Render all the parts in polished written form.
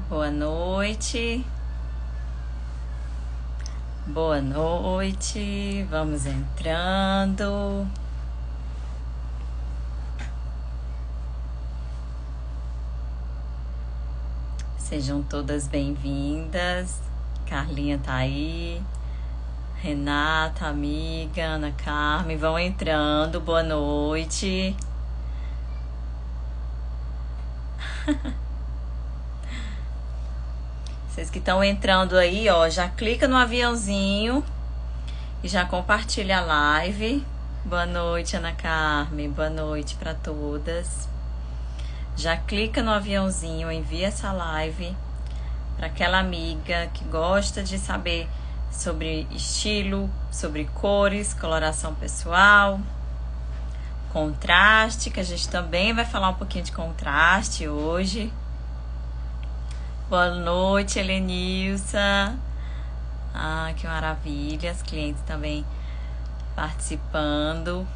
Boa noite. Boa noite. Vamos entrando. Sejam todas bem-vindas. Carlinha tá aí. Renata, amiga, Ana Carmen, vão entrando. Boa noite. Vocês que estão entrando aí, ó, já clica no aviãozinho e já compartilha a live. Boa noite, Ana Carmen. Boa noite para todas. Já clica no aviãozinho, envia essa live para aquela amiga que gosta de saber sobre estilo, sobre cores, coloração pessoal, contraste, que a gente também vai falar um pouquinho de contraste hoje. Boa noite, Helenilsa. Ah, que maravilha, as clientes também participando.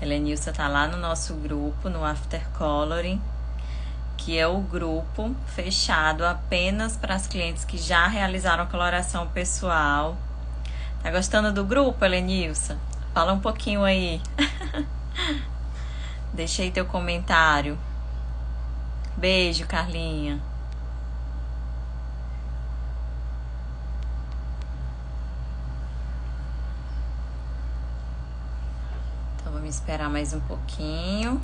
Helenilsa tá lá no nosso grupo, no After Coloring, que é o grupo fechado apenas para as clientes que já realizaram a coloração pessoal. Tá gostando do grupo, Helenilsa? Fala um pouquinho aí. Deixa aí teu comentário. Beijo, Carlinha. Então vamos esperar mais um pouquinho.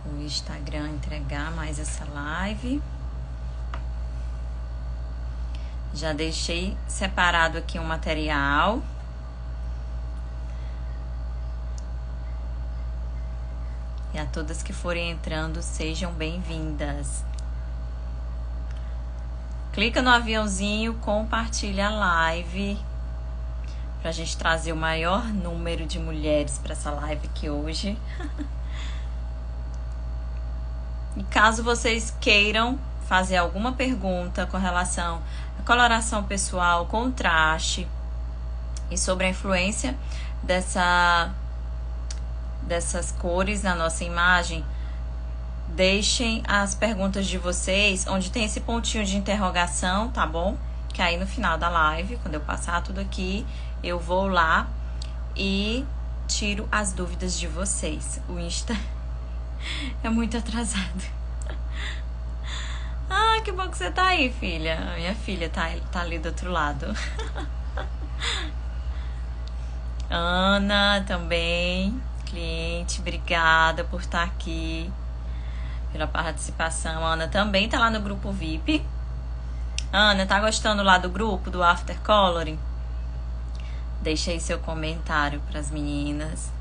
O Instagram entregar mais essa live. Já deixei separado aqui um material. E a todas que forem entrando, sejam bem-vindas. Clica no aviãozinho, compartilha a live pra gente trazer o maior número de mulheres para essa live aqui hoje. E caso vocês queiram fazer alguma pergunta com relação à coloração pessoal, contraste e sobre a influência dessas cores na nossa imagem, deixem as perguntas de vocês onde tem esse pontinho de interrogação, tá bom? Que aí no final da live, quando eu passar tudo aqui, eu vou lá e tiro as dúvidas de vocês. O Insta é muito atrasado. Ah, que bom que você tá aí, filha. A minha filha tá ali do outro lado. Ana também, cliente, obrigada por estar aqui, pela participação. A Ana também tá lá no grupo VIP. Ana, tá gostando lá do grupo, do After Coloring? Deixa aí seu comentário pras meninas.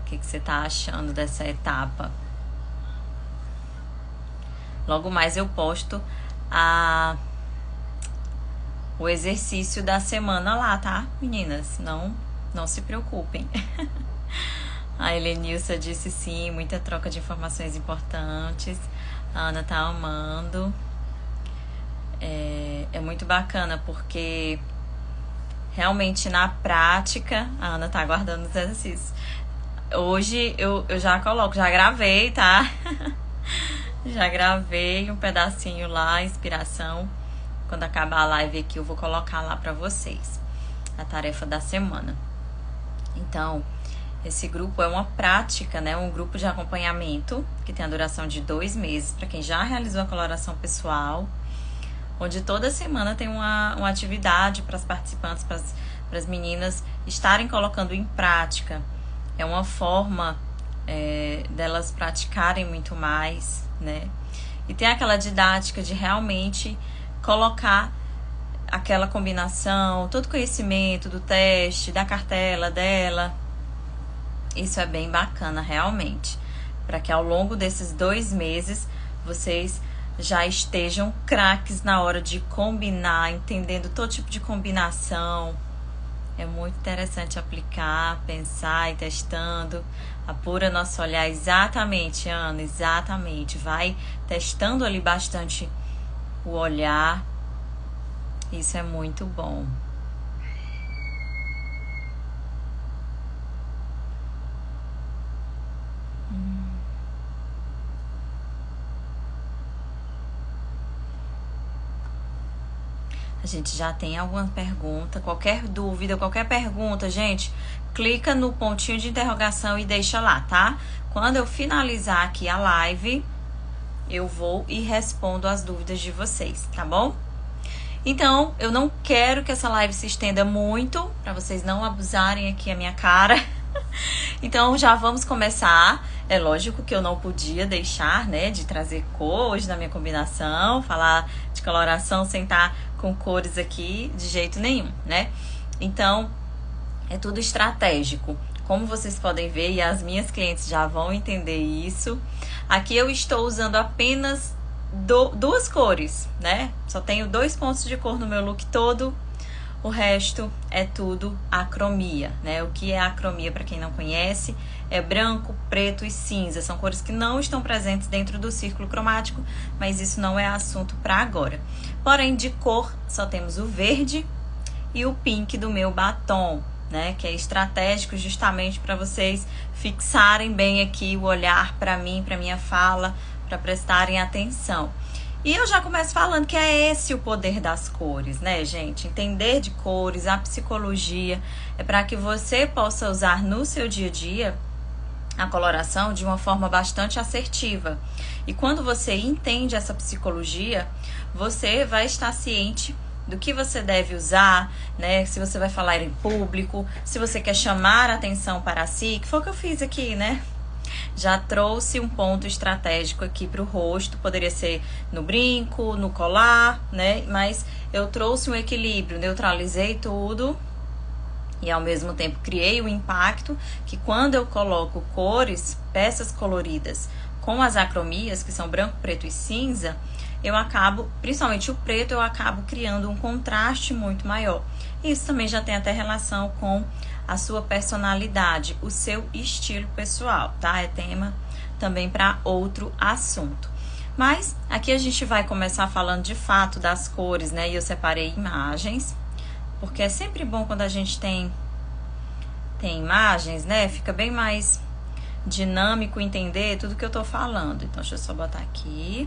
O que você tá achando dessa etapa? Logo mais eu posto o exercício da semana lá, tá, meninas? Não se preocupem. A Helenilsa disse sim, muita troca de informações importantes. A Ana tá amando. É muito bacana porque realmente na prática, a Ana tá aguardando os exercícios. Hoje eu já coloco, já gravei, tá? Já gravei um pedacinho lá, inspiração. Quando acabar a live aqui, eu vou colocar lá pra vocês a tarefa da semana. Então, esse grupo é uma prática, né? Um grupo de acompanhamento que tem a duração de 2 meses para quem já realizou a coloração pessoal, onde toda semana tem uma atividade para as participantes, para as meninas estarem colocando em prática. É uma forma delas praticarem muito mais, né? E tem aquela didática de realmente colocar aquela combinação, todo conhecimento do teste, da cartela dela. Isso é bem bacana, realmente. Para que ao longo desses 2 meses vocês já estejam craques na hora de combinar, entendendo todo tipo de combinação. É muito interessante aplicar, pensar e testando. Apura nosso olhar exatamente, Ana, exatamente. Vai testando ali bastante o olhar. Isso é muito bom. A gente já tem alguma pergunta, qualquer dúvida, qualquer pergunta, gente, clica no pontinho de interrogação e deixa lá, tá? Quando eu finalizar aqui a live, eu vou e respondo as dúvidas de vocês, tá bom? Então, eu não quero que essa live se estenda muito, para vocês não abusarem aqui a minha cara. Então, já vamos começar. É lógico que eu não podia deixar, né, de trazer cor hoje na minha combinação, falar de coloração sem estar com cores aqui de jeito nenhum, né? Então, é tudo estratégico. Como vocês podem ver, e as minhas clientes já vão entender isso, aqui eu estou usando apenas duas cores, né? Só tenho 2 pontos de cor no meu look todo. O resto é tudo acromia, né? O que é acromia, para quem não conhece, é branco, preto e cinza. São cores que não estão presentes dentro do círculo cromático, mas isso não é assunto para agora. Porém, de cor, só temos o verde e o pink do meu batom, né? Que é estratégico justamente para vocês fixarem bem aqui o olhar para mim, para minha fala, para prestarem atenção. E eu já começo falando que é esse o poder das cores, né, gente? Entender de cores, a psicologia, é para que você possa usar no seu dia a dia a coloração de uma forma bastante assertiva. E quando você entende essa psicologia, você vai estar ciente do que você deve usar, né? Se você vai falar em público, se você quer chamar a atenção para si, que foi o que eu fiz aqui, né? Já trouxe um ponto estratégico aqui para o rosto, poderia ser no brinco, no colar, né? Mas eu trouxe um equilíbrio, neutralizei tudo e ao mesmo tempo criei um impacto que quando eu coloco cores, peças coloridas com as acromias, que são branco, preto e cinza, eu acabo, principalmente o preto, eu acabo criando um contraste muito maior. Isso também já tem até relação com a sua personalidade, o seu estilo pessoal, tá? É tema também para outro assunto. Mas aqui a gente vai começar falando de fato das cores, né? E eu separei imagens, porque é sempre bom quando a gente tem imagens, né? Fica bem mais dinâmico entender tudo que eu tô falando. Então, deixa eu só botar aqui.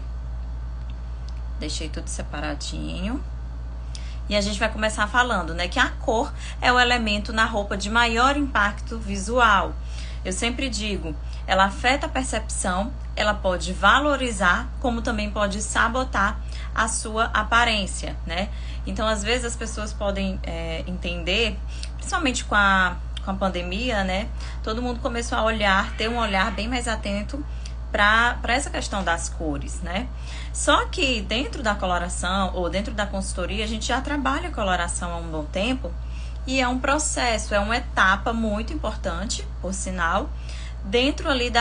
Deixei tudo separadinho. E a gente vai começar falando, né, que a cor é o elemento na roupa de maior impacto visual. Eu sempre digo, ela afeta a percepção, ela pode valorizar, como também pode sabotar a sua aparência, né? Então, às vezes, as pessoas podem entender, principalmente com a pandemia, né? Todo mundo começou a olhar, ter um olhar bem mais atento para essa questão das cores, né? Só que dentro da coloração ou dentro da consultoria, a gente já trabalha coloração há um bom tempo e é um processo, é uma etapa muito importante, por sinal, dentro ali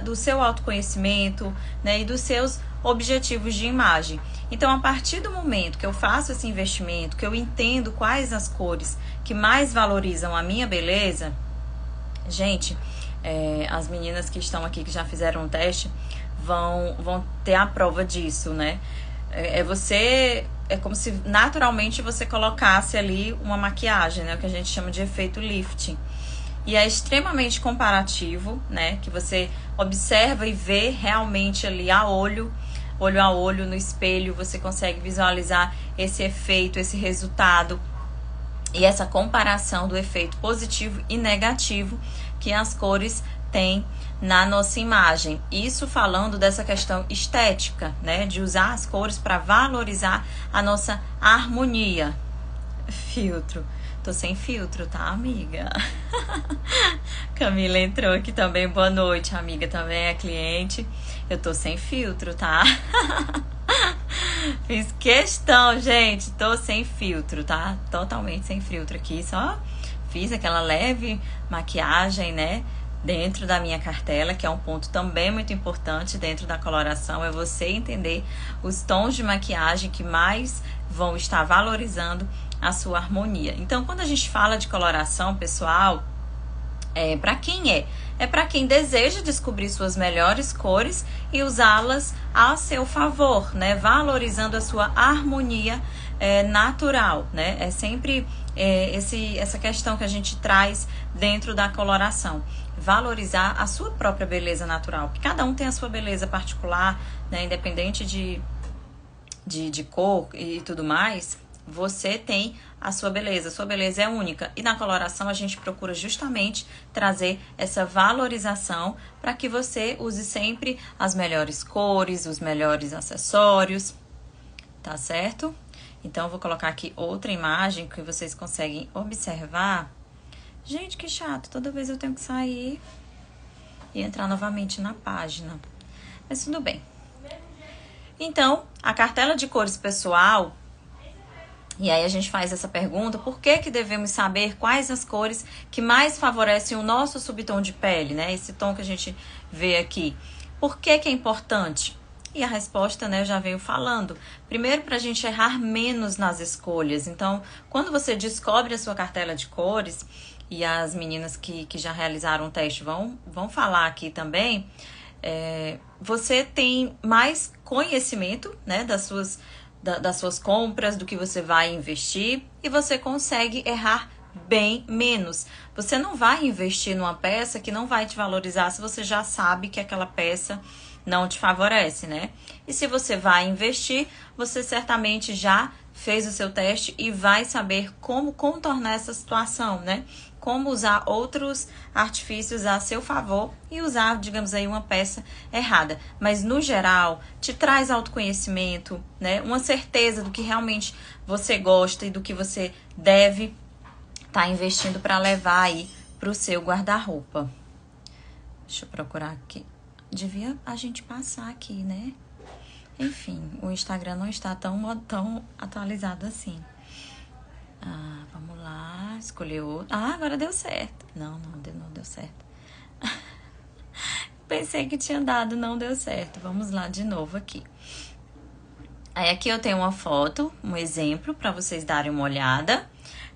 do seu autoconhecimento, né, e dos seus objetivos de imagem. Então, a partir do momento que eu faço esse investimento, que eu entendo quais as cores que mais valorizam a minha beleza, gente, as meninas que estão aqui, que já fizeram um teste, vão ter a prova disso, né? É como se naturalmente você colocasse ali uma maquiagem, né? O que a gente chama de efeito lifting. E é extremamente comparativo, né? Que você observa e vê realmente ali olho a olho no espelho, você consegue visualizar esse efeito, esse resultado e essa comparação do efeito positivo e negativo que as cores têm na nossa imagem. Isso falando dessa questão estética, né? De usar as cores para valorizar a nossa harmonia. Filtro. Tô sem filtro, tá, amiga? Camila entrou aqui também. Boa noite, amiga. Também é cliente. Eu tô sem filtro, tá? Fiz questão, gente. Tô sem filtro, tá? Totalmente sem filtro aqui. Só fiz aquela leve maquiagem, né? Dentro da minha cartela, que é um ponto também muito importante dentro da coloração, é você entender os tons de maquiagem que mais vão estar valorizando a sua harmonia. Então, quando a gente fala de coloração, pessoal, para quem é? É para quem deseja descobrir suas melhores cores e usá-las a seu favor, né? Valorizando a sua harmonia natural, né? É sempre essa questão que a gente traz dentro da coloração. Valorizar a sua própria beleza natural, porque cada um tem a sua beleza particular, né? Independente de cor e tudo mais, você tem a sua beleza é única. E na coloração a gente procura justamente trazer essa valorização para que você use sempre as melhores cores, os melhores acessórios, tá certo? Então eu vou colocar aqui outra imagem que vocês conseguem observar. Gente, que chato, toda vez eu tenho que sair e entrar novamente na página. Mas tudo bem. Então, a cartela de cores pessoal, e aí a gente faz essa pergunta, por que que devemos saber quais as cores que mais favorecem o nosso subtom de pele, né? Esse tom que a gente vê aqui. Por que que é importante? E a resposta, né, eu já venho falando. Primeiro, para a gente errar menos nas escolhas. Então, quando você descobre a sua cartela de cores, e as meninas que já realizaram o teste vão falar aqui também, você tem mais conhecimento, né, das suas compras, do que você vai investir, e você consegue errar bem menos. Você não vai investir numa peça que não vai te valorizar se você já sabe que aquela peça não te favorece, né? E se você vai investir, você certamente já fez o seu teste e vai saber como contornar essa situação, né? Como usar outros artifícios a seu favor e usar, digamos aí, uma peça errada. Mas, no geral, te traz autoconhecimento, né? Uma certeza do que realmente você gosta e do que você deve estar investindo para levar aí para o seu guarda-roupa. Deixa eu procurar aqui. Devia a gente passar aqui, né? Enfim, o Instagram não está tão atualizado assim. Vamos lá, escolher outro. Agora deu certo. Não deu certo. Pensei que tinha dado, não deu certo. Vamos lá de novo aqui. Aí aqui eu tenho uma foto, um exemplo para vocês darem uma olhada,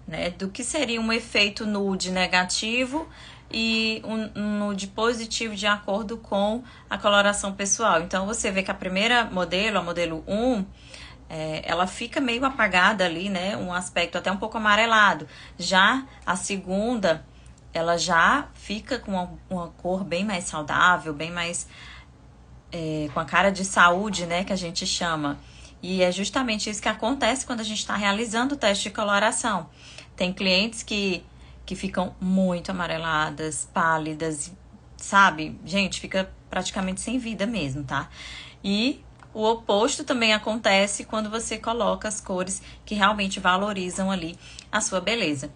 né? Do que seria um efeito nude negativo e um nude positivo de acordo com a coloração pessoal. Então, você vê que a primeira modelo, a modelo 1, ela fica meio apagada ali, né? Um aspecto até um pouco amarelado. Já a segunda, ela já fica com uma cor bem mais saudável, bem mais com a cara de saúde, né? Que a gente chama. E é justamente isso que acontece quando a gente está realizando o teste de coloração. Tem clientes que ficam muito amareladas, pálidas, sabe? Gente, fica praticamente sem vida mesmo, tá? E o oposto também acontece quando você coloca as cores que realmente valorizam ali a sua beleza.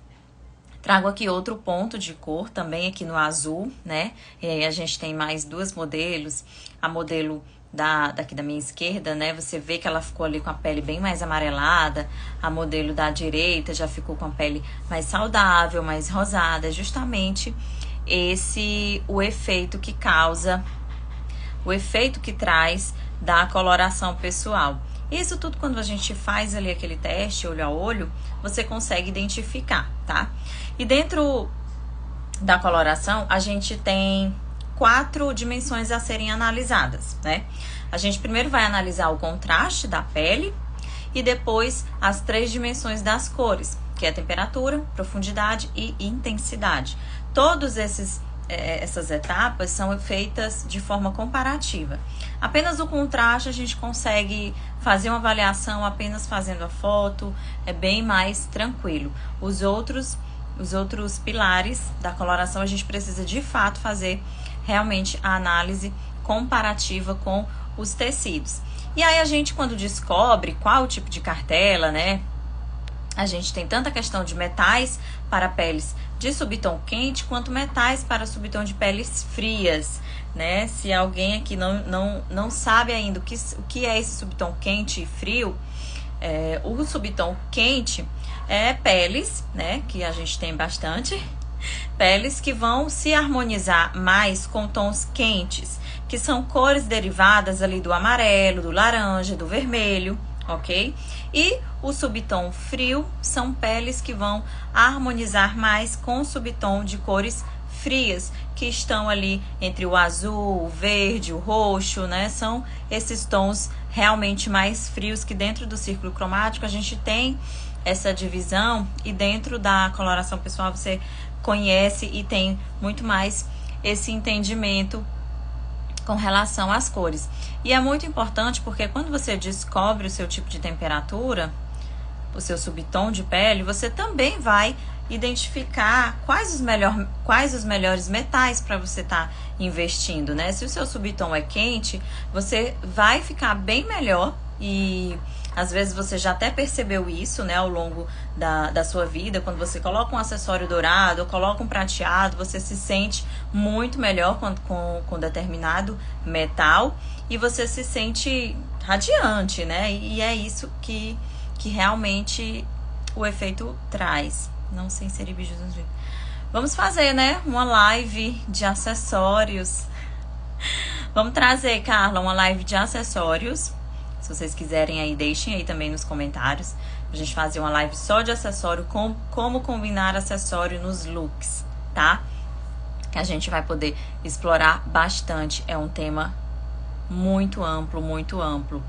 Trago aqui outro ponto de cor, também aqui no azul, né? E aí a gente tem mais duas modelos. A modelo daqui da minha esquerda, né? Você vê que ela ficou ali com a pele bem mais amarelada. A modelo da direita já ficou com a pele mais saudável, mais rosada. Justamente o efeito que causa, o efeito que traz da coloração pessoal. Isso tudo, quando a gente faz ali aquele teste olho a olho, você consegue identificar, tá? E dentro da coloração, a gente tem 4 dimensões a serem analisadas, né? A gente primeiro vai analisar o contraste da pele e depois as 3 dimensões das cores, que é a temperatura, profundidade e intensidade. Todos essas etapas são feitas de forma comparativa. Apenas o contraste a gente consegue fazer uma avaliação apenas fazendo a foto, é bem mais tranquilo. Os outros pilares da coloração a gente precisa de fato fazer realmente a análise comparativa com os tecidos. E aí a gente, quando descobre qual o tipo de cartela, né? A gente tem tanta questão de metais para peles de subtom quente, quanto metais para subtom de peles frias, né? Se alguém aqui não sabe ainda o que é esse subtom quente e frio, o subtom quente é peles, né? Que a gente tem bastante, peles que vão se harmonizar mais com tons quentes, que são cores derivadas ali do amarelo, do laranja, do vermelho, ok? E o subtom frio são peles que vão harmonizar mais com o subtom de cores frias, que estão ali entre o azul, o verde, o roxo, né? São esses tons realmente mais frios, que dentro do círculo cromático a gente tem essa divisão, e dentro da coloração pessoal você conhece e tem muito mais esse entendimento com relação às cores. E é muito importante porque quando você descobre o seu tipo de temperatura, o seu subtom de pele, você também vai identificar quais os melhores metais para você estar investindo, né? Se o seu subtom é quente, você vai ficar bem melhor e às vezes você já até percebeu isso, né, ao longo da sua vida. Quando você coloca um acessório dourado ou coloca um prateado, você se sente muito melhor com determinado metal e você se sente radiante, né? E é isso que realmente o efeito traz. Não sei inserir bijus nos vídeos. Vamos fazer, né, uma live de acessórios. Vamos trazer, Carla, uma live de acessórios. Se vocês quiserem aí, deixem aí também nos comentários. A gente fazer uma live só de acessório, como combinar acessório nos looks, tá? Que a gente vai poder explorar bastante. É um tema muito amplo, muito amplo.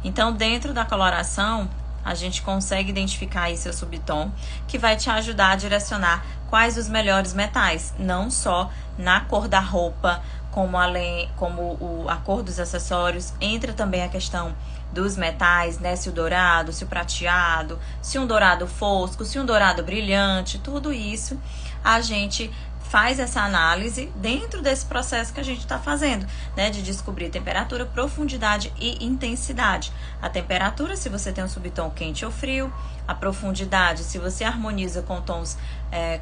Então, dentro da coloração, a gente consegue identificar aí seu subtom, que vai te ajudar a direcionar quais os melhores metais, não só na cor da roupa, como a cor dos acessórios, entra também a questão dos metais, né? Se o dourado, se o prateado, se um dourado fosco, se um dourado brilhante, tudo isso a gente faz essa análise dentro desse processo que a gente está fazendo, né? De descobrir temperatura, profundidade e intensidade. A temperatura, se você tem um subtom quente ou frio. A profundidade, se você harmoniza com tons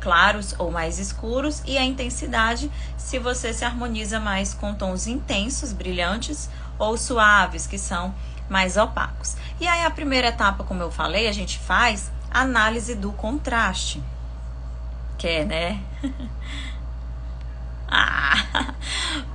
claros ou mais escuros. E a intensidade, se você se harmoniza mais com tons intensos, brilhantes ou suaves, que são mais opacos. E aí a primeira etapa, como eu falei, a gente faz análise do contraste. Quer, né?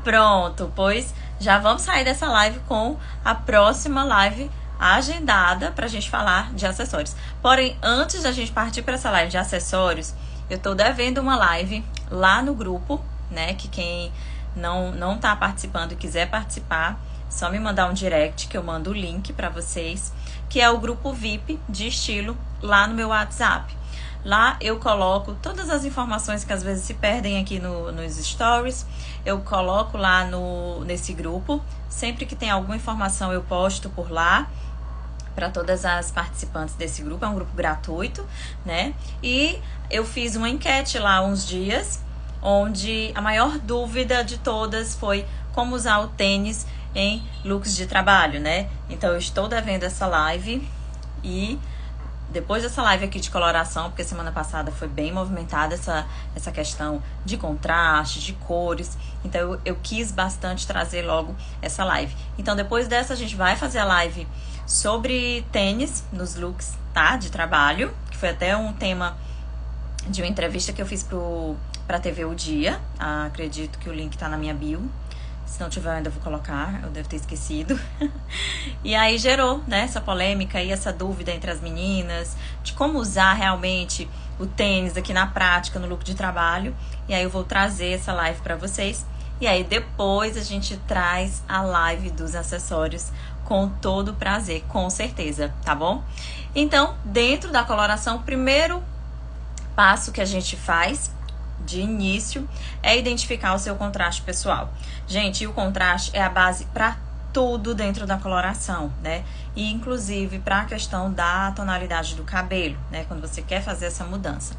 Pronto, pois já vamos sair dessa live com a próxima live agendada pra gente falar de acessórios. Porém, antes da gente partir para essa live de acessórios, eu tô devendo uma live lá no grupo, né? Que quem não tá participando e quiser participar, só me mandar um direct que eu mando o link para vocês, que é o grupo VIP de estilo lá no meu WhatsApp. Lá eu coloco todas as informações que às vezes se perdem aqui nos stories. Eu coloco lá nesse grupo. Sempre que tem alguma informação eu posto por lá para todas as participantes desse grupo. É um grupo gratuito, né? E eu fiz uma enquete lá há uns dias, onde a maior dúvida de todas foi como usar o tênis em looks de trabalho, né? Então eu estou devendo essa live e depois dessa live aqui de coloração, porque semana passada foi bem movimentada essa questão de contraste, de cores. Então eu quis bastante trazer logo essa live. Então depois dessa a gente vai fazer a live sobre tênis nos looks, tá? De trabalho, que foi até um tema de uma entrevista que eu fiz pra TV O Dia. Acredito que o link tá na minha bio. Se não tiver, eu ainda vou colocar, eu devo ter esquecido. E aí gerou, né, essa polêmica e essa dúvida entre as meninas de como usar realmente o tênis aqui na prática, no look de trabalho. E aí eu vou trazer essa live pra vocês. E aí depois a gente traz a live dos acessórios com todo prazer, com certeza, tá bom? Então, dentro da coloração, o primeiro passo que a gente faz de início é identificar o seu contraste pessoal. Gente, o contraste é a base para tudo dentro da coloração, né? E inclusive para a questão da tonalidade do cabelo, né? Quando você quer fazer essa mudança.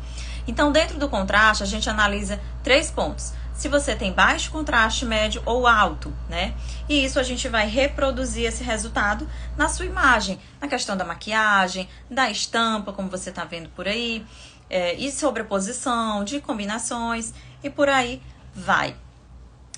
Então, dentro do contraste, a gente analisa 3 pontos. Se você tem baixo contraste, médio ou alto, né? E isso a gente vai reproduzir esse resultado na sua imagem, na questão da maquiagem, da estampa, como você tá vendo por aí. E sobreposição, de combinações e por aí vai.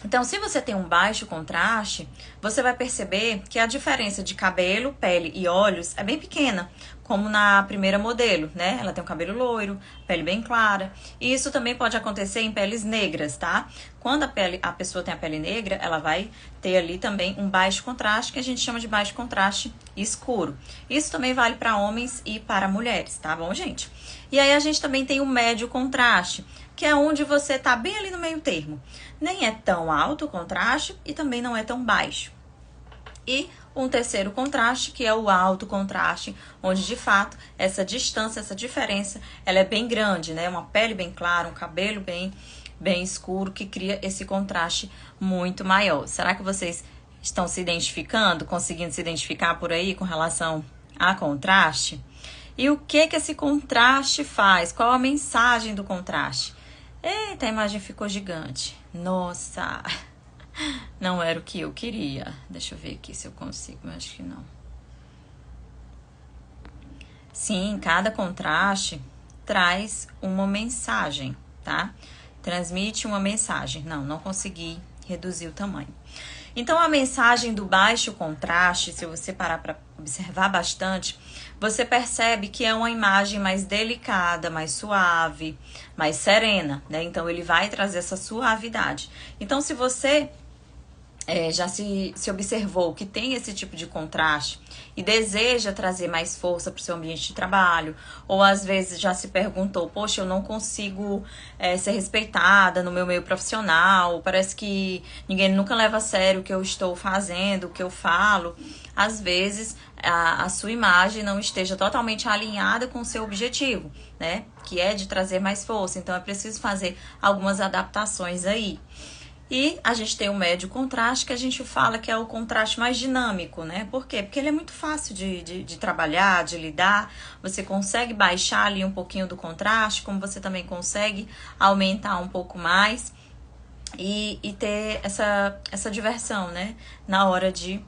Então, se você tem um baixo contraste, você vai perceber que a diferença de cabelo, pele e olhos é bem pequena, como na primeira modelo, né? Ela tem um cabelo loiro, pele bem clara. E isso também pode acontecer em peles negras, tá? Quando a pessoa tem a pele negra, ela vai ter ali também um baixo contraste, que a gente chama de baixo contraste escuro. Isso também vale para homens e para mulheres, tá bom, gente? E aí a gente também tem o médio contraste, que é onde você tá bem ali no meio termo. Nem é tão alto o contraste e também não é tão baixo. E um terceiro contraste, que é o alto contraste, onde de fato essa distância, essa diferença, ela é bem grande, né? Uma pele bem clara, um cabelo bem escuro, que cria esse contraste muito maior. Será que vocês estão se identificando, conseguindo se identificar por aí com relação a contraste? E o que que esse contraste faz? Qual a mensagem do contraste? Eita, a imagem ficou gigante. Nossa, não era o que eu queria. Deixa eu ver aqui se eu consigo, mas acho que não. Sim, cada contraste traz uma mensagem, tá? Transmite uma mensagem. Não consegui reduzir o tamanho. Então, a mensagem do baixo contraste, se você parar para observar bastante, você percebe que é uma imagem mais delicada, mais suave, mais serena, né? Então, ele vai trazer essa suavidade. Então, se você já se observou que tem esse tipo de contraste e deseja trazer mais força para o seu ambiente de trabalho, ou às vezes já se perguntou, poxa, eu não consigo ser respeitada no meu meio profissional, parece que ninguém nunca leva a sério o que eu estou fazendo, o que eu falo, às vezes a sua imagem não esteja totalmente alinhada com o seu objetivo, né? Que é de trazer mais força, então é preciso fazer algumas adaptações aí. E a gente tem o médio contraste, que a gente fala que é o contraste mais dinâmico, né? Por quê? Porque ele é muito fácil de trabalhar, de lidar. Você consegue baixar ali um pouquinho do contraste, como você também consegue aumentar um pouco mais e ter essa diversão, né? Na hora de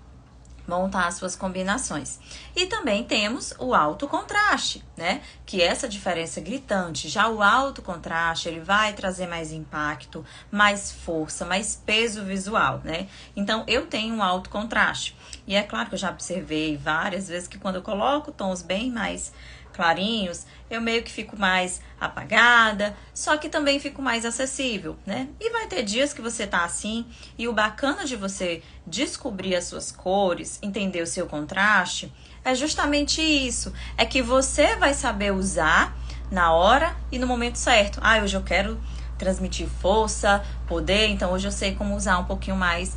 montar as suas combinações. E também temos o alto contraste, né? Que é essa diferença gritante. Já o alto contraste, ele vai trazer mais impacto, mais força, mais peso visual, né? Então, eu tenho um alto contraste. E é claro que eu já observei várias vezes que quando eu coloco tons bem mais clarinhos, eu meio que fico mais apagada, só que também fico mais acessível, né? E vai ter dias que você tá assim, e o bacana de você descobrir as suas cores, entender o seu contraste, é justamente isso, é que você vai saber usar na hora e no momento certo. Ah, hoje eu quero transmitir força, poder, então hoje eu sei como usar um pouquinho mais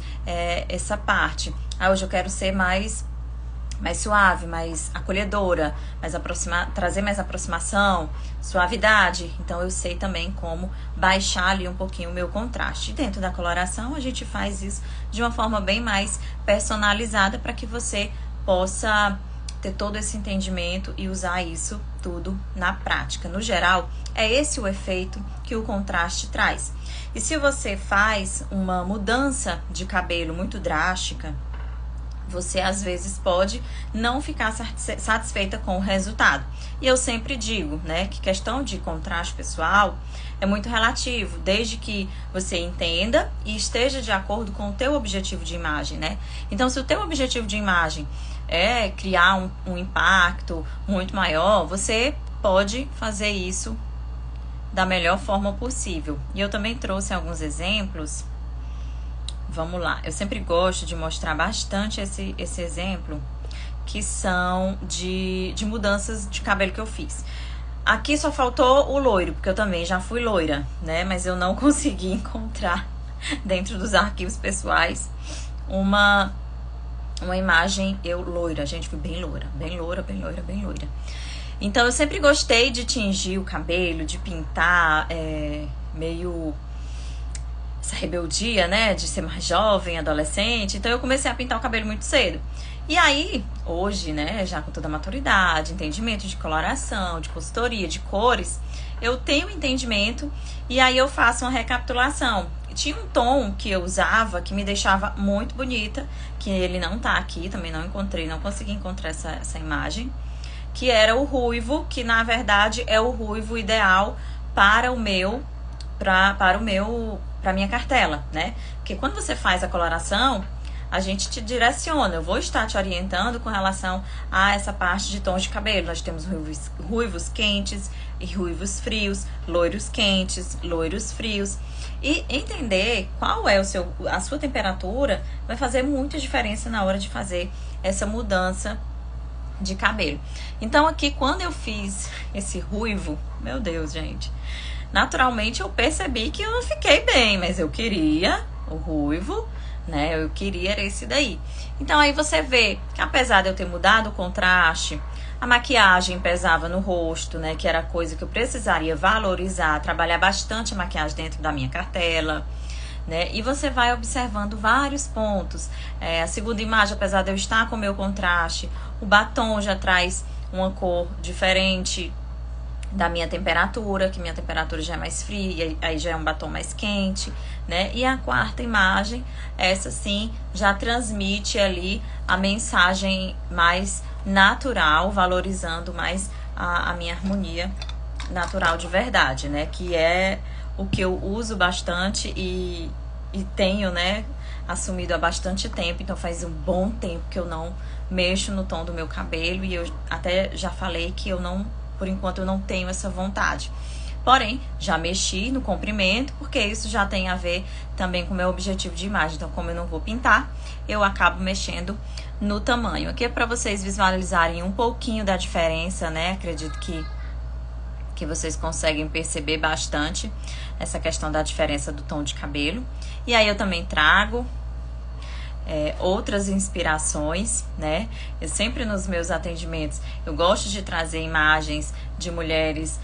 essa parte. Ah, hoje eu quero ser mais suave, mais acolhedora, trazer mais aproximação, suavidade. Então, eu sei também como baixar ali um pouquinho o meu contraste. Dentro da coloração, a gente faz isso de uma forma bem mais personalizada para que você possa ter todo esse entendimento e usar isso tudo na prática. No geral, é esse o efeito que o contraste traz. E se você faz uma mudança de cabelo muito drástica, você às vezes pode não ficar satisfeita com o resultado. E eu sempre digo, né, que questão de contraste pessoal é muito relativo, desde que você entenda e esteja de acordo com o teu objetivo de imagem, né? Então, se o teu objetivo de imagem é criar um impacto muito maior, você pode fazer isso da melhor forma possível. E eu também trouxe alguns exemplos. Vamos lá, eu sempre gosto de mostrar bastante esse exemplo, que são de mudanças de cabelo que eu fiz. Aqui só faltou o loiro, porque eu também já fui loira, né? Mas eu não consegui encontrar dentro dos arquivos pessoais uma imagem eu loira. Gente, fui bem loira, bem loira, bem loira, bem loira. Então eu sempre gostei de tingir o cabelo, de pintar meio essa rebeldia, né, de ser mais jovem, adolescente. Então eu comecei a pintar o cabelo muito cedo. E aí, hoje, né, já com toda a maturidade, entendimento de coloração, de consultoria, de cores, eu tenho entendimento e aí eu faço uma recapitulação. Tinha um tom que eu usava que me deixava muito bonita, que ele não tá aqui, também não consegui encontrar essa imagem, que era o ruivo, que na verdade é o ruivo ideal para a minha cartela, né? Porque quando você faz a coloração, a gente te direciona. Eu vou estar te orientando com relação a essa parte de tons de cabelo. Nós temos ruivos quentes e ruivos frios, loiros quentes, loiros frios. E entender qual é a sua temperatura vai fazer muita diferença na hora de fazer essa mudança de cabelo. Então aqui, quando eu fiz esse ruivo, meu Deus, gente, naturalmente eu percebi que eu não fiquei bem, mas eu queria o ruivo, né? Eu queria esse daí. Então aí você vê que apesar de eu ter mudado o contraste, a maquiagem pesava no rosto, né? Que era coisa que eu precisaria valorizar, trabalhar bastante a maquiagem dentro da minha cartela, né? E você vai observando vários pontos. A segunda imagem, apesar de eu estar com o meu contraste, o batom já traz uma cor diferente da minha temperatura, que minha temperatura já é mais fria, aí já é um batom mais quente, né? E a quarta imagem, essa sim, já transmite ali a mensagem mais natural, valorizando mais a minha harmonia natural de verdade, né? Que é o que eu uso bastante e tenho, né, assumido há bastante tempo. Então faz um bom tempo que eu não mexo no tom do meu cabelo e eu até já falei que eu não, por enquanto eu não tenho essa vontade. Porém, já mexi no comprimento, porque isso já tem a ver também com o meu objetivo de imagem. Então, como eu não vou pintar, eu acabo mexendo no tamanho. Aqui é para vocês visualizarem um pouquinho da diferença, né? Acredito que vocês conseguem perceber bastante essa questão da diferença do tom de cabelo. E aí eu também trago outras inspirações, né? Eu sempre nos meus atendimentos, eu gosto de trazer imagens de mulheres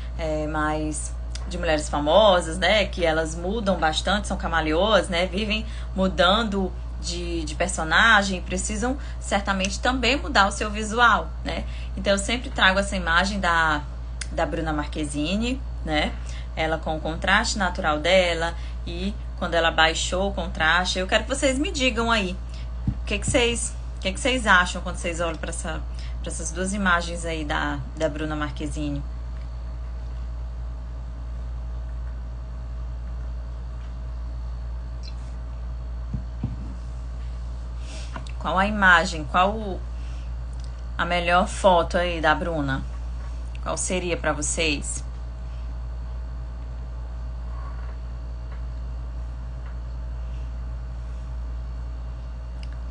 de mulheres famosas, né? Que elas mudam bastante, são camaleoas, né? Vivem mudando de personagem, precisam certamente também mudar o seu visual, né? Então eu sempre trago essa imagem da Bruna Marquezine, né? Ela com o contraste natural dela e quando ela baixou o contraste. Eu quero que vocês me digam aí o que vocês acham quando vocês olham para essas duas imagens aí da Bruna Marquezine. Qual a imagem, qual a melhor foto aí da Bruna? Qual seria para vocês?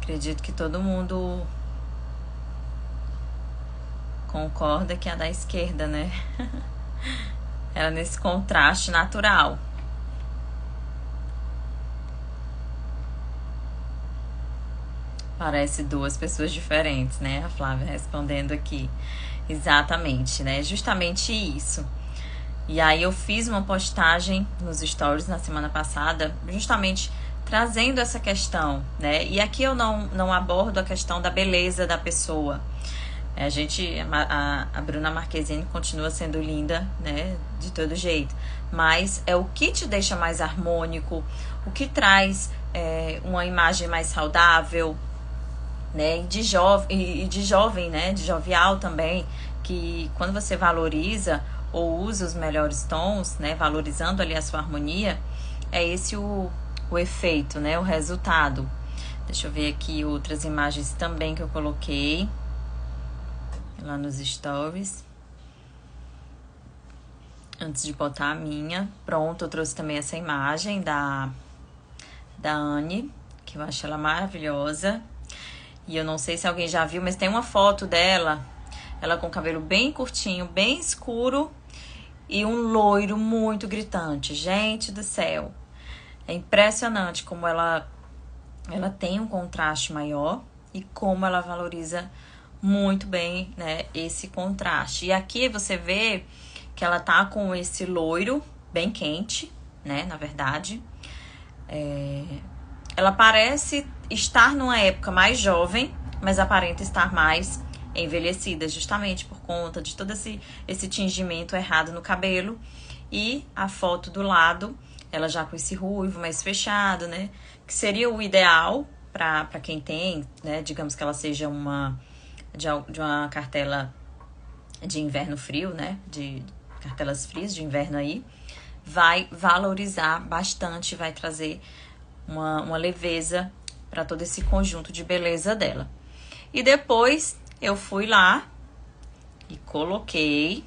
Acredito que todo mundo concorda que é a da esquerda, né? Ela nesse contraste natural. Parece duas pessoas diferentes, né? A Flávia respondendo aqui. Exatamente, né? Justamente isso. E aí eu fiz uma postagem nos stories na semana passada, justamente trazendo essa questão, né? E aqui eu não abordo a questão da beleza da pessoa. A Bruna Marquezine continua sendo linda, né? De todo jeito. Mas é o que te deixa mais harmônico, o que traz uma imagem mais saudável, né? E de jovem, né? De jovial também, que quando você valoriza ou usa os melhores tons, né? Valorizando ali a sua harmonia, é esse o efeito, né? O resultado. Deixa eu ver aqui outras imagens também que eu coloquei lá nos stories. Antes de botar a minha. Pronto, eu trouxe também essa imagem da Anne, que eu acho ela maravilhosa. E eu não sei se alguém já viu, mas tem uma foto dela, ela com o cabelo bem curtinho, bem escuro e um loiro muito gritante. Gente do céu! É impressionante como ela tem um contraste maior e como ela valoriza muito bem, né, esse contraste. E aqui você vê que ela tá com esse loiro bem quente, né, na verdade. Ela parece estar numa época mais jovem, mas aparenta estar mais envelhecida, justamente por conta de todo esse tingimento errado no cabelo. E a foto do lado, ela já com esse ruivo mais fechado, né? Que seria o ideal para quem tem, né? Digamos que ela seja de uma cartela de inverno frio, né? De cartelas frias de inverno aí. Vai valorizar bastante, vai trazer uma leveza para todo esse conjunto de beleza dela. E depois eu fui lá e coloquei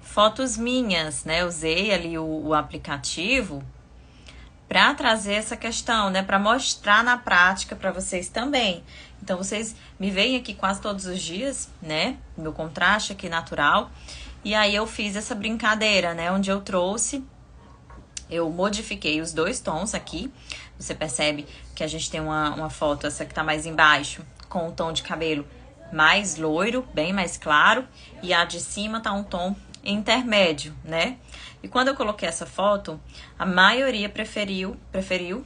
fotos minhas, né? Usei ali o aplicativo para trazer essa questão, né? Para mostrar na prática para vocês também. Então, vocês me veem aqui quase todos os dias, né? Meu contraste aqui natural. E aí eu fiz essa brincadeira, né? Onde eu eu modifiquei os dois tons aqui. Você percebe que a gente tem uma foto, essa que tá mais embaixo, com o tom de cabelo mais loiro, bem mais claro. E a de cima tá um tom intermédio, né? E quando eu coloquei essa foto, a maioria preferiu,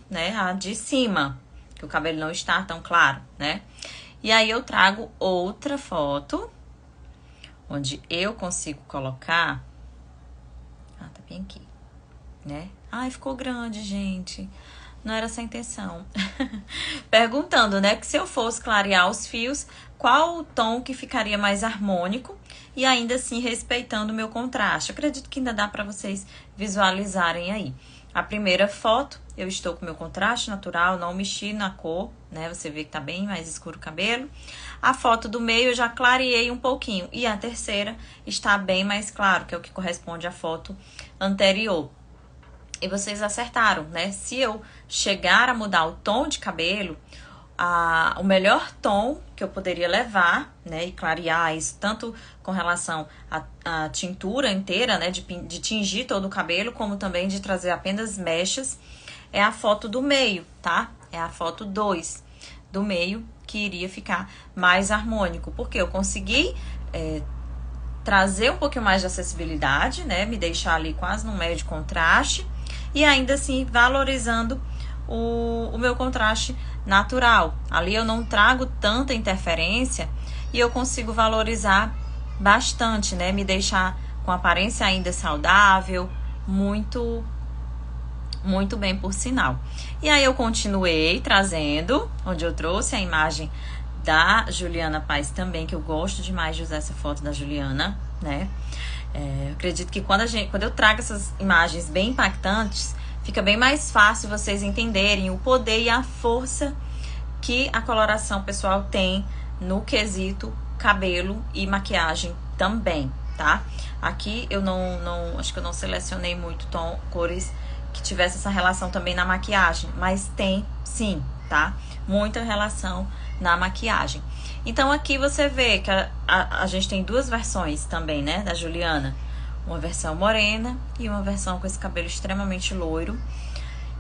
né, a de cima, que o cabelo não está tão claro, né? E aí eu trago outra foto, onde eu consigo colocar... Ah, tá bem aqui, né? Ai, ficou grande, gente. Não era essa a intenção. Perguntando, né, que se eu fosse clarear os fios, qual o tom que ficaria mais harmônico e ainda assim respeitando o meu contraste. Eu acredito que ainda dá para vocês visualizarem aí. A primeira foto, eu estou com meu contraste natural, não mexi na cor, né? Você vê que tá bem mais escuro o cabelo. A foto do meio eu já clareei um pouquinho. E a terceira está bem mais claro, que é o que corresponde à foto anterior. E vocês acertaram, né? Se eu chegar a mudar o tom de cabelo, o melhor tom que eu poderia levar, né? E clarear isso, tanto com relação à tintura inteira, né? De tingir todo o cabelo, como também de trazer apenas mechas, é a foto do meio, tá? É a foto 2 do meio, que iria ficar mais harmônico. Porque eu consegui... trazer um pouquinho mais de acessibilidade, né? Me deixar ali quase no médio contraste. E ainda assim valorizando o meu contraste natural. Ali eu não trago tanta interferência e eu consigo valorizar bastante, né? Me deixar com aparência ainda saudável, muito bem por sinal. E aí eu continuei trazendo, onde eu trouxe a imagem da Juliana Paz também, que eu gosto demais de usar essa foto da Juliana, né? Eu acredito que quando eu trago essas imagens bem impactantes, fica bem mais fácil vocês entenderem o poder e a força que a coloração pessoal tem no quesito cabelo e maquiagem também, tá? Aqui eu acho que eu não selecionei muito cores que tivesse essa relação também na maquiagem, mas tem sim, tá? Muita relação na maquiagem. Então aqui você vê que a gente tem duas versões também, né, da Juliana. Uma versão morena e uma versão com esse cabelo extremamente loiro.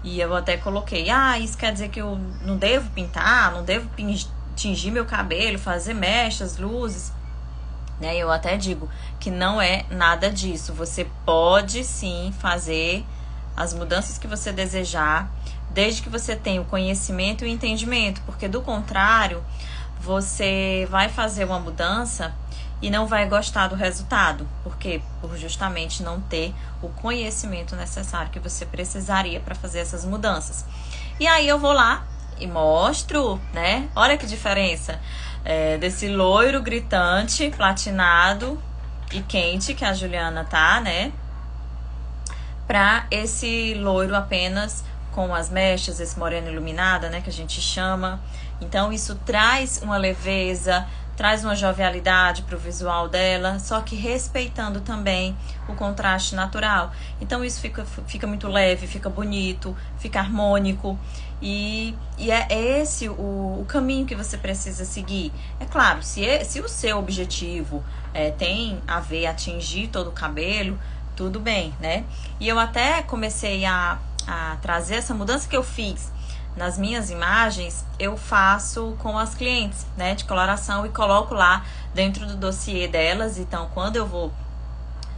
E eu até coloquei, isso quer dizer que eu não devo pintar, não devo tingir meu cabelo, fazer mechas, luzes, né? Eu até digo que não é nada disso. Você pode sim fazer as mudanças que você desejar, desde que você tenha o conhecimento e o entendimento, porque do contrário, você vai fazer uma mudança e não vai gostar do resultado. Por quê? Por justamente não ter o conhecimento necessário que você precisaria para fazer essas mudanças. E aí eu vou lá e mostro, né? Olha que diferença desse loiro gritante, platinado e quente que a Juliana tá, né? Para esse loiro apenas com as mechas, esse moreno iluminada, né? Que a gente chama. Então isso traz uma leveza, traz uma jovialidade para o visual dela, só que respeitando também o contraste natural. Então isso fica muito leve, fica bonito, fica harmônico. E é esse o caminho que você precisa seguir. É claro, se o seu objetivo tem a ver atingir todo o cabelo, tudo bem, né? E eu até comecei a trazer essa mudança que eu fiz nas minhas imagens, eu faço com as clientes, né, de coloração, e coloco lá dentro do dossiê delas. Então, quando eu vou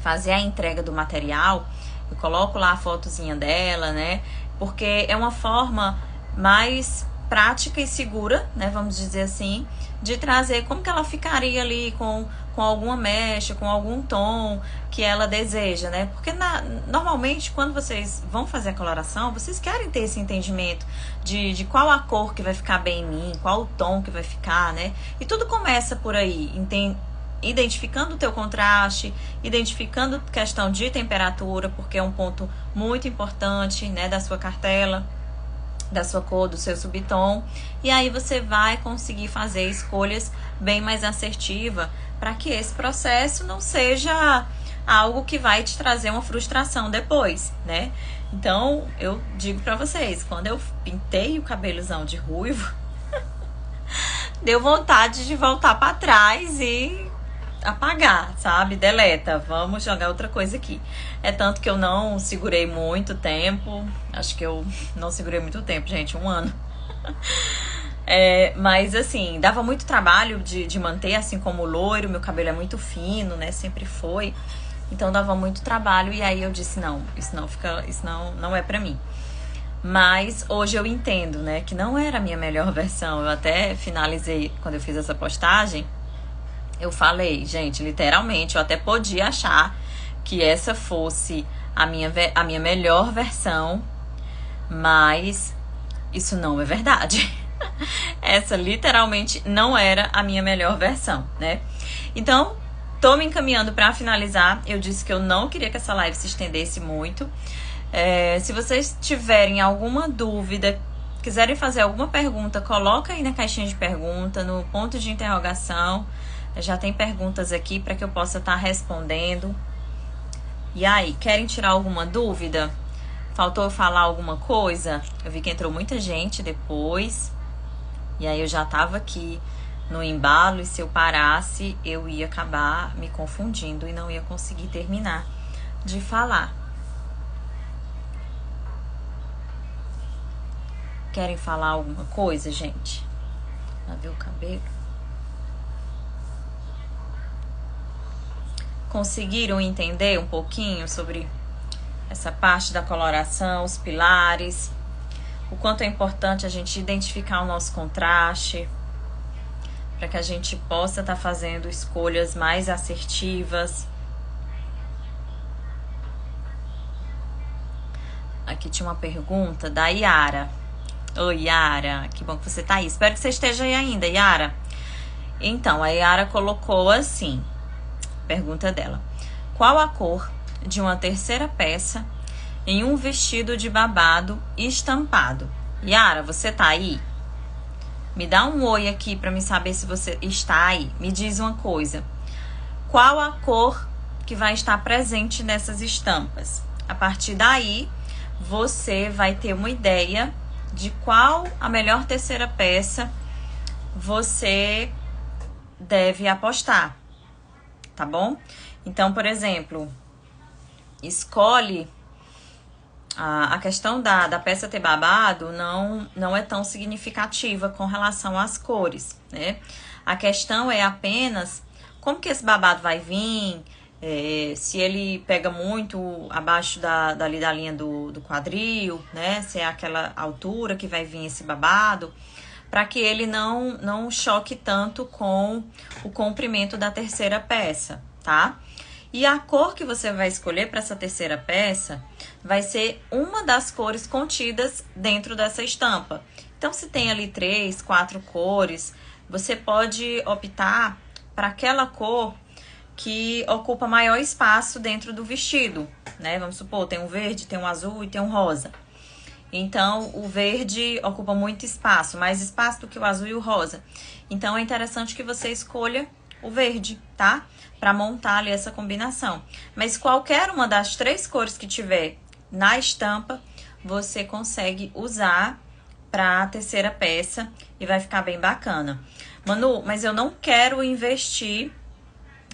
fazer a entrega do material, eu coloco lá a fotozinha dela, né, porque é uma forma mais prática e segura, né, vamos dizer assim, de trazer como que ela ficaria ali com alguma mecha, com algum tom que ela deseja, né? Porque normalmente quando vocês vão fazer a coloração, vocês querem ter esse entendimento de qual a cor que vai ficar bem em mim, qual o tom que vai ficar, né? E tudo começa por aí, identificando o teu contraste, identificando questão de temperatura, porque é um ponto muito importante, né, da sua cartela, da sua cor, do seu subtom. E aí você vai conseguir fazer escolhas bem mais assertivas para que esse processo não seja algo que vai te trazer uma frustração depois, né? Então, eu digo para vocês, quando eu pintei o cabelozão de ruivo, deu vontade de voltar para trás e apagar, sabe? Deleta, vamos jogar outra coisa aqui. É tanto que eu não segurei muito tempo, acho que eu não segurei muito tempo, gente, 1 ano. Mas assim, dava muito trabalho de manter, assim como o loiro, meu cabelo é muito fino, né? Sempre foi. Então dava muito trabalho, e aí eu disse, não, isso não é pra mim. Mas hoje eu entendo, né, que não era a minha melhor versão. Eu até finalizei, quando eu fiz essa postagem, eu falei, gente, literalmente, eu até podia achar que essa fosse a minha melhor versão, mas isso não é verdade. Essa literalmente não era a minha melhor versão, né? Então, tô me encaminhando para finalizar. Eu disse que eu não queria que essa live se estendesse muito. Se vocês tiverem alguma dúvida, quiserem fazer alguma pergunta, coloca aí na caixinha de pergunta, no ponto de interrogação. Já tem perguntas aqui para que eu possa estar respondendo. E aí, querem tirar alguma dúvida? Faltou eu falar alguma coisa? Eu vi que entrou muita gente depois. E aí eu já tava aqui no embalo, e se eu parasse, eu ia acabar me confundindo e não ia conseguir terminar de falar. Querem falar alguma coisa, gente? Lavei o cabelo. Conseguiram entender um pouquinho sobre essa parte da coloração, os pilares, o quanto é importante a gente identificar o nosso contraste, para que a gente possa estar fazendo escolhas mais assertivas. Aqui tinha uma pergunta da Yara. Oi, Yara, que bom que você tá aí. Espero que você esteja aí ainda, Yara. Então, a Yara colocou assim, pergunta dela: qual a cor de uma terceira peça em um vestido de babado estampado? Yara, você tá aí? Me dá um oi aqui para me saber se você está aí. Me diz uma coisa: qual a cor que vai estar presente nessas estampas? A partir daí, você vai ter uma ideia de qual a melhor terceira peça você deve apostar, tá bom? Então, por exemplo, escolhe a questão da peça ter babado não é tão significativa com relação às cores, né? A questão é apenas como que esse babado vai vir, se ele pega muito abaixo da linha do quadril, né? Se é aquela altura que vai vir esse babado, para que ele não choque tanto com o comprimento da terceira peça, tá? E a cor que você vai escolher para essa terceira peça vai ser uma das cores contidas dentro dessa estampa. Então, se tem ali 3, 4 cores, você pode optar para aquela cor que ocupa maior espaço dentro do vestido, né? Vamos supor, tem um verde, tem um azul e tem um rosa. Então, o verde ocupa muito espaço, mais espaço do que o azul e o rosa. Então, é interessante que você escolha o verde, tá? Para montar ali essa combinação. Mas qualquer uma das 3 cores que tiver na estampa, você consegue usar para a terceira peça e vai ficar bem bacana. Manu, mas eu não quero investir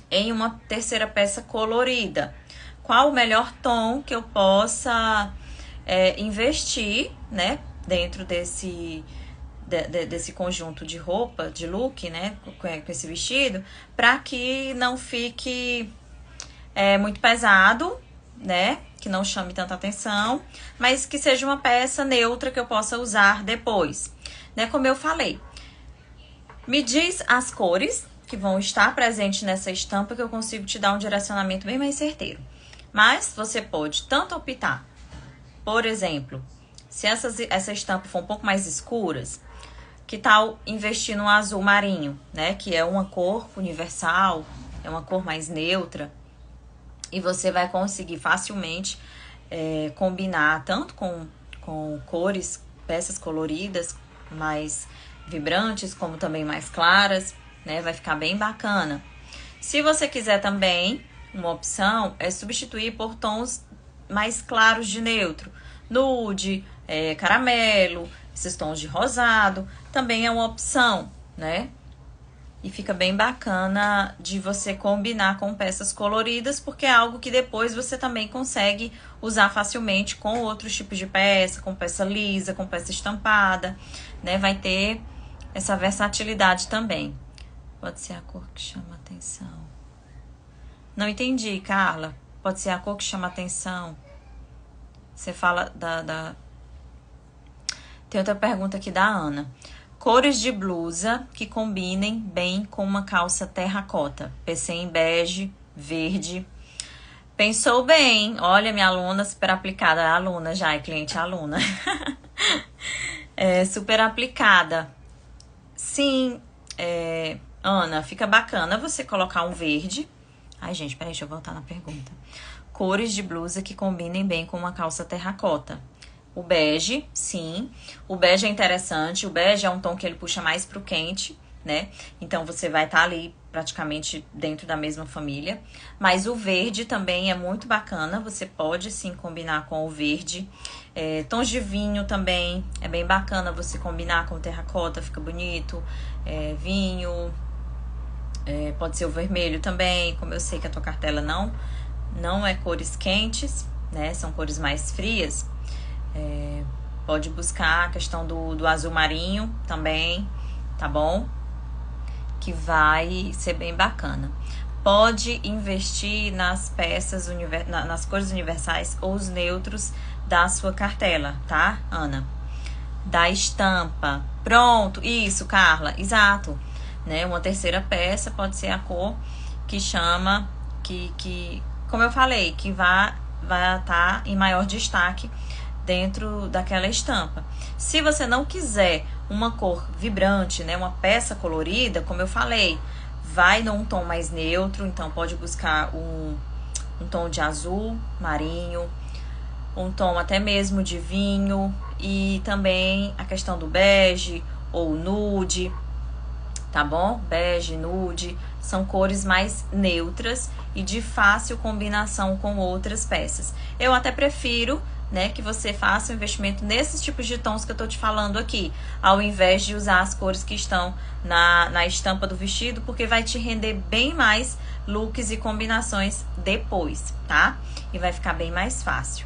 em uma terceira peça colorida. Qual o melhor tom que eu possa investir, né, dentro desse conjunto de roupa, de look, né, com esse vestido, para que não fique muito pesado, né, que não chame tanta atenção, mas que seja uma peça neutra que eu possa usar depois, né? Como eu falei, me diz as cores que vão estar presentes nessa estampa que eu consigo te dar um direcionamento bem mais certeiro. Mas você pode tanto optar, por exemplo, se essa estampa for um pouco mais escuras, que tal investir no azul marinho, né? Que é uma cor universal, é uma cor mais neutra. E você vai conseguir facilmente combinar tanto com cores, peças coloridas, mais vibrantes, como também mais claras, né? Vai ficar bem bacana. Se você quiser também, uma opção é substituir por tons mais claros de neutro. Nude, caramelo, esses tons de rosado, também é uma opção, né? E fica bem bacana de você combinar com peças coloridas, porque é algo que depois você também consegue usar facilmente com outros tipos de peça, com peça lisa, com peça estampada, né? Vai ter essa versatilidade também. Pode ser a cor que chama atenção. Não entendi, Carla. Pode ser a cor que chama atenção. Você fala Tem outra pergunta aqui da Ana. Cores de blusa que combinem bem com uma calça terracota. Pensei em bege, verde. Pensou bem. Olha, minha aluna super aplicada. É aluna já, é cliente aluna. É super aplicada. Sim, Ana, fica bacana você colocar um verde. Ai, gente, peraí, deixa eu voltar na pergunta. Cores de blusa que combinem bem com uma calça terracota. O bege, sim. O bege é interessante. O bege é um tom que ele puxa mais pro quente, né? Então, você vai estar ali praticamente dentro da mesma família. Mas o verde também é muito bacana. Você pode, sim, combinar com o verde. Tons de vinho também. É bem bacana você combinar com terracota. Fica bonito. Vinho. Pode ser o vermelho também. Como eu sei que a tua cartela não é cores quentes, né? São cores mais frias. Pode buscar a questão do azul marinho também, tá bom? Que vai ser bem bacana. Pode investir nas peças, nas cores universais ou os neutros da sua cartela, tá, Ana? Da estampa. Pronto, isso, Carla, exato. Né? Uma terceira peça pode ser a cor que chama, como eu falei, que vai estar em maior destaque dentro daquela estampa. Se você não quiser uma cor vibrante, né, uma peça colorida, como eu falei, vai num tom mais neutro, então pode buscar um tom de azul marinho, um tom até mesmo de vinho, e também a questão do bege ou nude, tá bom? Bege, nude, são cores mais neutras e de fácil combinação com outras peças. Eu até prefiro, né, que você faça um investimento nesses tipos de tons que eu tô te falando aqui, ao invés de usar as cores que estão na estampa do vestido, porque vai te render bem mais looks e combinações depois, tá? E vai ficar bem mais fácil.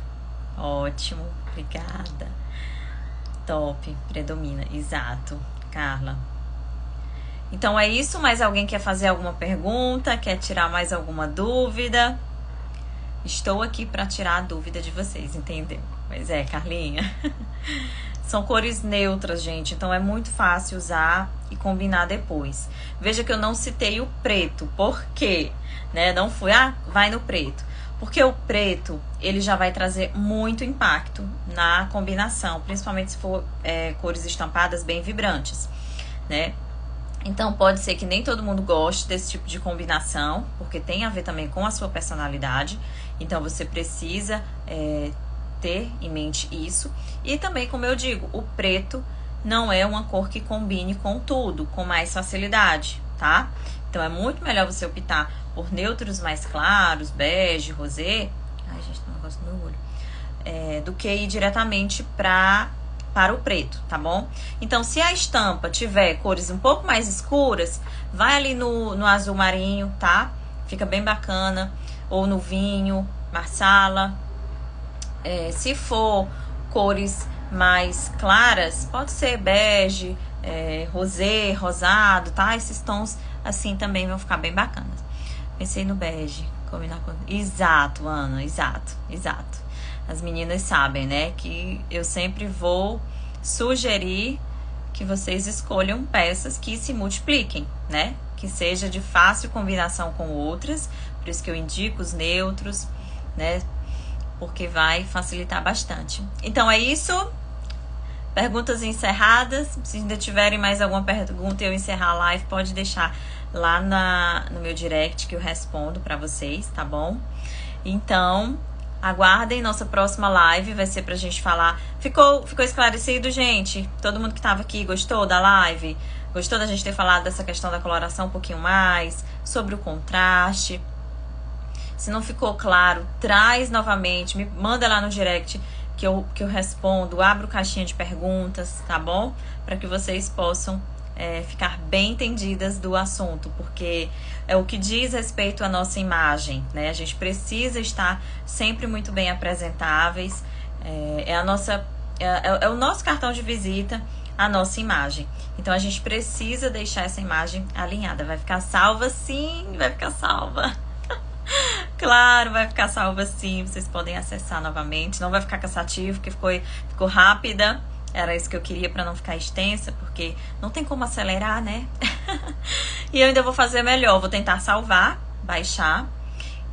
Ótimo, obrigada. Top, predomina, exato, Carla. Então é isso, mais alguém quer fazer alguma pergunta, quer tirar mais alguma dúvida? Estou aqui para tirar a dúvida de vocês, entendeu? Pois é, Carlinha. São cores neutras, gente, então é muito fácil usar e combinar depois. Veja que eu não citei o preto, por quê? Né? Não fui, vai no preto. Porque o preto, ele já vai trazer muito impacto na combinação, principalmente se for cores estampadas bem vibrantes, né? Então, pode ser que nem todo mundo goste desse tipo de combinação, porque tem a ver também com a sua personalidade. Então, você precisa ter em mente isso. E também, como eu digo, o preto não é uma cor que combine com tudo, com mais facilidade, tá? Então, é muito melhor você optar por neutros mais claros, bege, rosé. Ai, gente, tem um negócio no meu olho. Do que ir diretamente para o preto, tá bom? Então, se a estampa tiver cores um pouco mais escuras, vai ali no azul marinho, tá? Fica bem bacana. Ou no vinho, marsala. Se for cores mais claras, pode ser bege, rosé, rosado, tá? Esses tons assim também vão ficar bem bacanas. Pensei no bege, combinar com... Exato, Ana, exato. As meninas sabem, né, que eu sempre vou sugerir que vocês escolham peças que se multipliquem, né? Que seja de fácil combinação com outras, por isso que eu indico os neutros, né? Porque vai facilitar bastante. Então é isso. Perguntas encerradas. Se ainda tiverem mais alguma pergunta e eu encerrar a live, pode deixar lá no meu direct que eu respondo pra vocês, tá bom? Então... aguardem nossa próxima live, vai ser pra gente falar. Ficou esclarecido, gente? Todo mundo que tava aqui gostou da live? Gostou da gente ter falado dessa questão da coloração um pouquinho mais? Sobre o contraste? Se não ficou claro, traz novamente, me manda lá no direct que eu respondo, abro caixinha de perguntas, tá bom? Para que vocês possam ficar bem entendidas do assunto, porque é o que diz respeito à nossa imagem, né? A gente precisa estar sempre muito bem apresentáveis, é o nosso cartão de visita, a nossa imagem. Então a gente precisa deixar essa imagem alinhada. Vai ficar salva? Sim, vai ficar salva. Claro, vai ficar salva sim. Vocês podem acessar novamente. Não vai ficar cansativo, porque ficou rápida Era isso que eu queria pra não ficar extensa, porque não tem como acelerar, né? E eu ainda vou fazer melhor, vou tentar salvar, baixar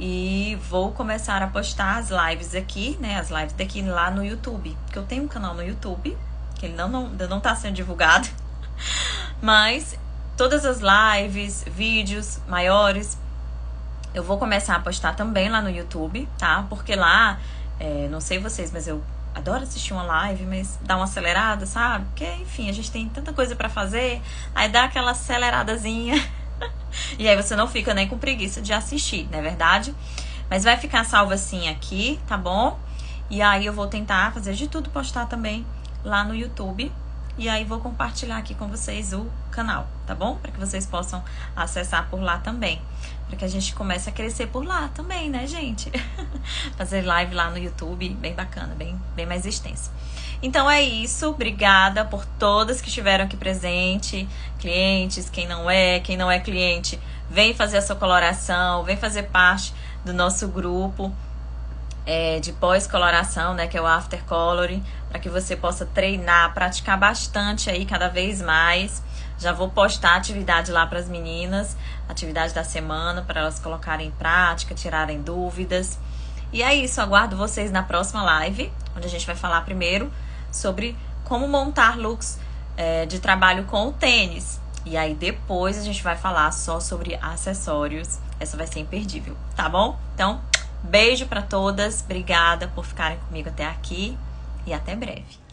e vou começar a postar as lives aqui, né? As lives daqui lá no YouTube, porque eu tenho um canal no YouTube, que ele ainda não tá sendo divulgado, mas todas as lives, vídeos maiores, eu vou começar a postar também lá no YouTube, tá? Porque lá, não sei vocês, mas eu adoro assistir uma live, mas dá uma acelerada, sabe? Porque, enfim, a gente tem tanta coisa pra fazer, aí dá aquela aceleradazinha e aí você não fica nem com preguiça de assistir, não é verdade? Mas vai ficar salvo assim aqui, tá bom? E aí eu vou tentar fazer de tudo, postar também lá no YouTube. E aí vou compartilhar aqui com vocês o canal, tá bom? Para que vocês possam acessar por lá também. Para que a gente comece a crescer por lá também, né, gente? Fazer live lá no YouTube, bem bacana, bem mais extenso. Então é isso, obrigada por todas que estiveram aqui presente, clientes, quem não é cliente, vem fazer a sua coloração, vem fazer parte do nosso grupo de pós-coloração, né, que é o After Coloring, para que você possa treinar, praticar bastante aí cada vez mais. Já vou postar atividade lá para as meninas, atividade da semana, para elas colocarem em prática, tirarem dúvidas. E é isso, aguardo vocês na próxima live, onde a gente vai falar primeiro sobre como montar looks de trabalho com o tênis. E aí depois a gente vai falar só sobre acessórios. Essa vai ser imperdível, tá bom? Então, beijo para todas, obrigada por ficarem comigo até aqui e até breve.